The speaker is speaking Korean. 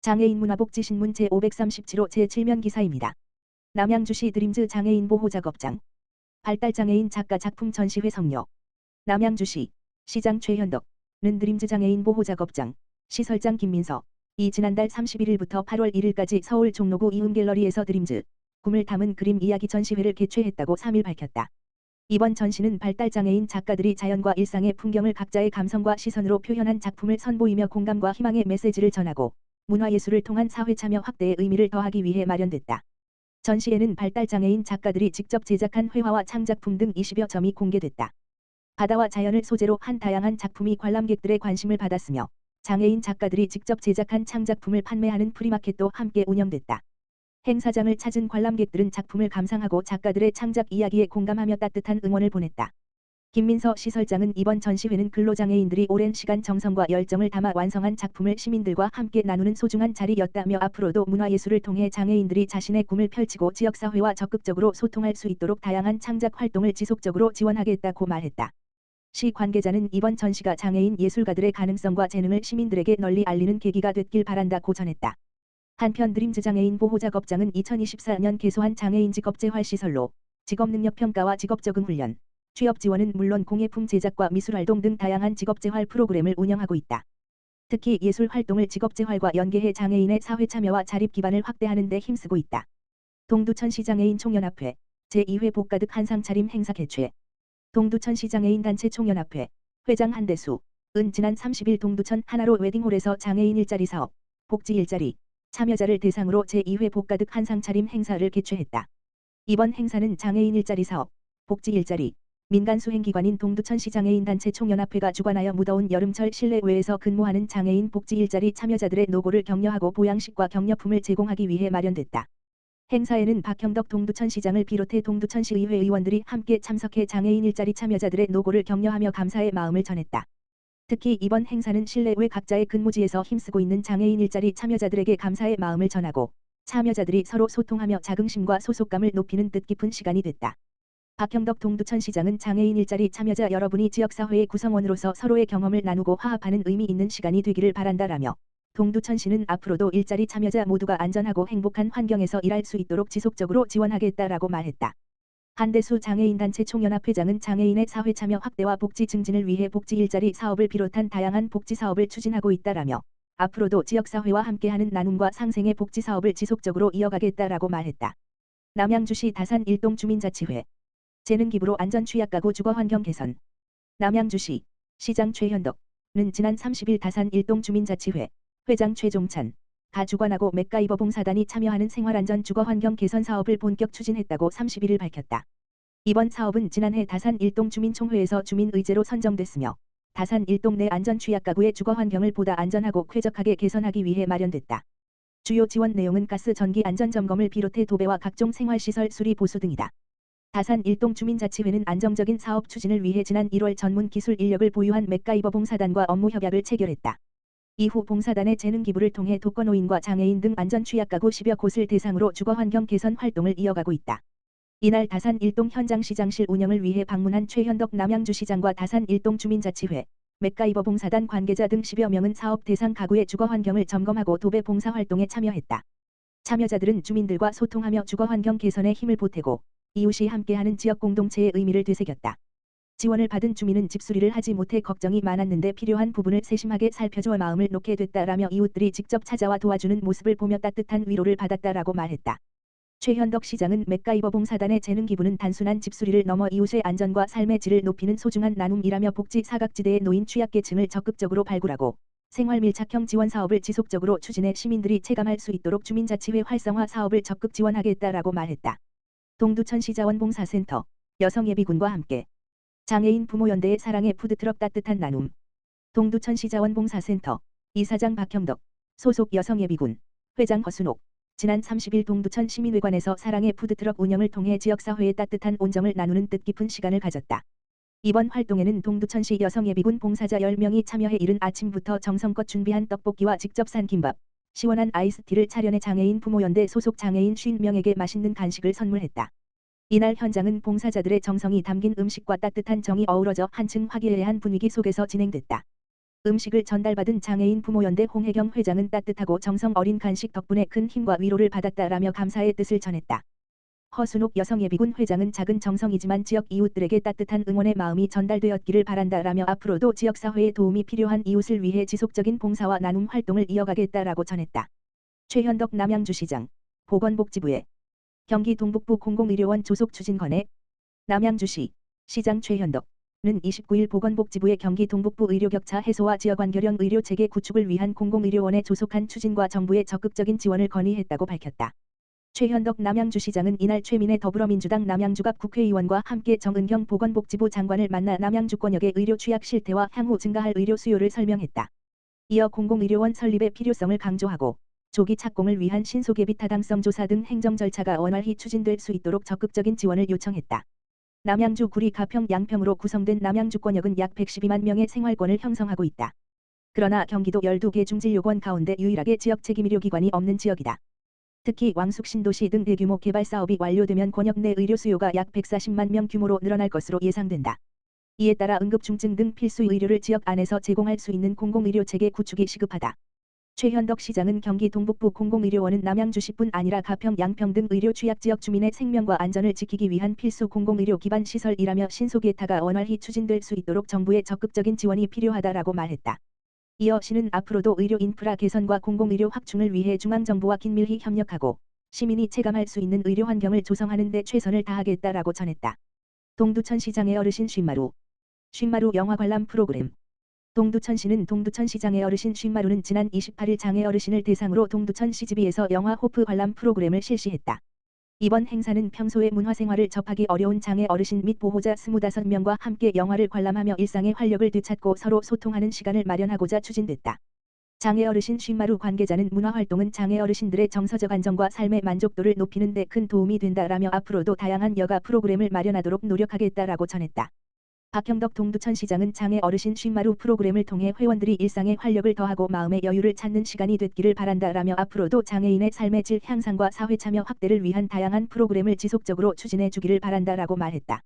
장애인 문화복지신문 제537호 제7면 기사입니다. 남양주시 드림즈 장애인 보호작업장. 발달장애인 작가 작품 전시회 성료. 남양주시 시장 최현덕는 드림즈 장애인 보호작업장 시설장 김민서 이 지난달 31일부터 8월 1일까지 서울 종로구 이음갤러리에서 드림즈 꿈을 담은 그림 이야기 전시회를 개최했다고 3일 밝혔다. 이번 전시는 발달장애인 작가들이 자연과 일상의 풍경을 각자의 감성과 시선으로 표현한 작품을 선보이며 공감과 희망의 메시지를 전하고 문화예술을 통한 사회참여 확대의 의미를 더하기 위해 마련됐다. 전시에는 발달장애인 작가들이 직접 제작한 회화와 창작품 등 20여 점이 공개됐다. 바다와 자연을 소재로 한 다양한 작품이 관람객들의 관심을 받았으며 장애인 작가들이 직접 제작한 창작품을 판매하는 프리마켓도 함께 운영됐다. 행사장을 찾은 관람객들은 작품을 감상하고 작가들의 창작 이야기에 공감하며 따뜻한 응원을 보냈다. 김민서 시설장은 이번 전시회는 근로장애인들이 오랜 시간 정성과 열정을 담아 완성한 작품을 시민들과 함께 나누는 소중한 자리였다며 앞으로도 문화예술을 통해 장애인들이 자신의 꿈을 펼치고 지역사회와 적극적으로 소통할 수 있도록 다양한 창작 활동을 지속적으로 지원하겠다고 말했다. 시 관계자는 이번 전시가 장애인 예술가들의 가능성과 재능을 시민들에게 널리 알리는 계기가 됐길 바란다고 전했다. 한편 드림즈 장애인 보호작업장은 2024년 개소한 장애인 직업재활시설로 직업능력평가와 직업적응훈련, 취업지원은 물론 공예품 제작과 미술활동 등 다양한 직업재활 프로그램을 운영하고 있다. 특히 예술활동을 직업재활과 연계해 장애인의 사회참여와 자립 기반을 확대하는 데 힘쓰고 있다. 동두천시 장애인 총연합회 제2회 복가득 한상차림 행사 개최. 동두천시 장애인 단체 총연합회 회장 한대수 은 지난 30일 동두천 하나로 웨딩홀에서 장애인 일자리 사업, 복지 일자리, 참여자를 대상으로 제2회 복가득 한상차림 행사를 개최했다. 이번 행사는 장애인 일자리 사업, 복지 일자리, 민간 수행기관인 동두천시 장애인 단체 총연합회가 주관하여 무더운 여름철 실내외에서 근무하는 장애인 복지 일자리 참여자들의 노고를 격려하고 보양식과 격려품을 제공하기 위해 마련됐다. 행사에는 박형덕 동두천시장을 비롯해 동두천시의회 의원들이 함께 참석해 장애인 일자리 참여자들의 노고를 격려하며 감사의 마음을 전했다. 특히 이번 행사는 실내외 각자의 근무지에서 힘쓰고 있는 장애인 일자리 참여자들에게 감사의 마음을 전하고 참여자들이 서로 소통하며 자긍심과 소속감을 높이는 뜻깊은 시간이 됐다. 박형덕 동두천시장은 장애인 일자리 참여자 여러분이 지역사회의 구성원으로서 서로의 경험을 나누고 화합하는 의미 있는 시간이 되기를 바란다라며 동두천시는 앞으로도 일자리 참여자 모두가 안전하고 행복한 환경에서 일할 수 있도록 지속적으로 지원하겠다라고 말했다. 한대수 장애인단체 총연합회장은 장애인의 사회참여 확대와 복지 증진을 위해 복지 일자리 사업을 비롯한 다양한 복지 사업을 추진하고 있다라며 앞으로도 지역사회와 함께하는 나눔과 상생의 복지 사업을 지속적으로 이어가겠다라고 말했다. 남양주시 다산 일동 주민자치회 재능기부로 안전취약가구 주거환경 개선. 남양주시 시장 최현덕는 지난 30일 다산 일동 주민자치회 회장 최종찬 가 주관하고 맥가이버 봉사단이 참여하는 생활안전 주거환경 개선 사업을 본격 추진했다고 31일 밝혔다. 이번 사업은 지난해 다산 일동 주민총회에서 주민의제로 선정됐으며 다산 일동 내 안전취약가구의 주거환경을 보다 안전하고 쾌적하게 개선하기 위해 마련됐다. 주요 지원 내용은 가스 전기 안전점검을 비롯해 도배와 각종 생활시설 수리 보수 등이다. 다산 일동 주민자치회는 안정적인 사업 추진을 위해 지난 1월 전문 기술 인력을 보유한 맥가이버 봉사단과 업무 협약을 체결했다. 이후 봉사단의 재능기부를 통해 독거노인과 장애인 등 안전취약가구 10여 곳을 대상으로 주거환경 개선 활동을 이어가고 있다. 이날 다산 일동 현장 시장실 운영을 위해 방문한 최현덕 남양주시장과 다산 일동 주민자치회, 맥가이버 봉사단 관계자 등 10여 명은 사업 대상 가구의 주거환경을 점검하고 도배 봉사활동에 참여했다. 참여자들은 주민들과 소통하며 주거환경 개선에 힘을 보태고 이웃이 함께하는 지역 공동체의 의미를 되새겼다. 지원을 받은 주민은 집수리를 하지 못해 걱정이 많았는데 필요한 부분을 세심하게 살펴줘 마음을 놓게 됐다라며 이웃들이 직접 찾아와 도와주는 모습을 보며 따뜻한 위로를 받았다라고 말했다. 최현덕 시장은 맥가이버 봉사단의 재능기부는 단순한 집수리를 넘어 이웃의 안전과 삶의 질을 높이는 소중한 나눔이라며 복지 사각지대에 놓인 취약계층을 적극적으로 발굴하고 생활밀착형 지원 사업을 지속적으로 추진해 시민들이 체감할 수 있도록 주민자치회 활성화 사업을 적극 지원하겠다라고 말했다. 동두천시 자원봉사센터 여성예비군과 함께 장애인 부모연대의 사랑의 푸드트럭 따뜻한 나눔. 동두천시 자원봉사센터 이사장 박형덕 소속 여성예비군 회장 허순옥 지난 30일 동두천 시민회관에서 사랑의 푸드트럭 운영을 통해 지역사회의 따뜻한 온정을 나누는 뜻깊은 시간을 가졌다. 이번 활동에는 동두천시 여성예비군 봉사자 10명이 참여해 이른 아침부터 정성껏 준비한 떡볶이와 직접 산 김밥, 시원한 아이스티를 차려내 장애인 부모연대 소속 장애인 50명에게 맛있는 간식을 선물했다. 이날 현장은 봉사자들의 정성이 담긴 음식과 따뜻한 정이 어우러져 한층 화기애애한 분위기 속에서 진행됐다. 음식을 전달받은 장애인 부모연대 홍혜경 회장은 따뜻하고 정성 어린 간식 덕분에 큰 힘과 위로를 받았다라며 감사의 뜻을 전했다. 허순옥 여성예비군 회장은 작은 정성이지만 지역 이웃들에게 따뜻한 응원의 마음이 전달되었기를 바란다라며 앞으로도 지역사회에 도움이 필요한 이웃을 위해 지속적인 봉사와 나눔 활동을 이어가겠다라고 전했다. 최현덕 남양주시장, 보건복지부에 경기 동북부 공공의료원 조속 추진 건의 남양주시 시장 최현덕 는 29일 보건복지부의 경기 동북부 의료격차 해소와 지역완결형 의료체계 구축을 위한 공공의료원의 조속한 추진과 정부의 적극적인 지원을 건의했다고 밝혔다. 최현덕 남양주시장은 이날 최민혜 더불어민주당 남양주갑 국회의원과 함께 정은경 보건복지부 장관을 만나 남양주권역의 의료 취약 실태와 향후 증가할 의료 수요를 설명했다. 이어 공공의료원 설립의 필요성을 강조하고 조기 착공을 위한 신소개비 타당성 조사 등 행정 절차가 원활히 추진될 수 있도록 적극적인 지원을 요청했다. 남양주 구리 가평 양평으로 구성된 남양주권역은 약 112만 명의 생활권을 형성하고 있다. 그러나 경기도 12개 중진료권 가운데 유일하게 지역 책임의료기관이 없는 지역이다. 특히 왕숙 신도시 등 대규모 개발 사업이 완료되면 권역 내 의료 수요가 약 140만 명 규모로 늘어날 것으로 예상된다. 이에 따라 응급중증 등 필수 의료를 지역 안에서 제공할 수 있는 공공의료 체계 구축이 시급하다. 최현덕 시장은 경기 동북부 공공의료원은 남양주시뿐 아니라 가평, 양평 등 의료 취약 지역 주민의 생명과 안전을 지키기 위한 필수 공공의료 기반 시설이라며 신소개타가 원활히 추진될 수 있도록 정부의 적극적인 지원이 필요하다라고 말했다. 이어 시는 앞으로도 의료 인프라 개선과 공공의료 확충을 위해 중앙정부와 긴밀히 협력하고 시민이 체감할 수 있는 의료 환경을 조성하는 데 최선을 다하겠다라고 전했다. 동두천시장의 어르신 쉰마루 영화 관람 프로그램. 동두천시는 동두천시장의 어르신 쉰마루는 지난 28일 장애 어르신을 대상으로 동두천 CGV에서 영화 호프 관람 프로그램을 실시했다. 이번 행사는 평소에 문화생활을 접하기 어려운 장애 어르신 및 보호자 25명과 함께 영화를 관람하며 일상의 활력을 되찾고 서로 소통하는 시간을 마련하고자 추진됐다. 장애 어르신 쉰마루 관계자는 문화활동은 장애 어르신들의 정서적 안정과 삶의 만족도를 높이는 데 큰 도움이 된다라며 앞으로도 다양한 여가 프로그램을 마련하도록 노력하겠다라고 전했다. 박형덕 동두천시장은 장애 어르신 쉰마루 프로그램을 통해 회원들이 일상의 활력을 더하고 마음의 여유를 찾는 시간이 됐기를 바란다라며 앞으로도 장애인의 삶의 질 향상과 사회 참여 확대를 위한 다양한 프로그램을 지속적으로 추진해 주기를 바란다라고 말했다.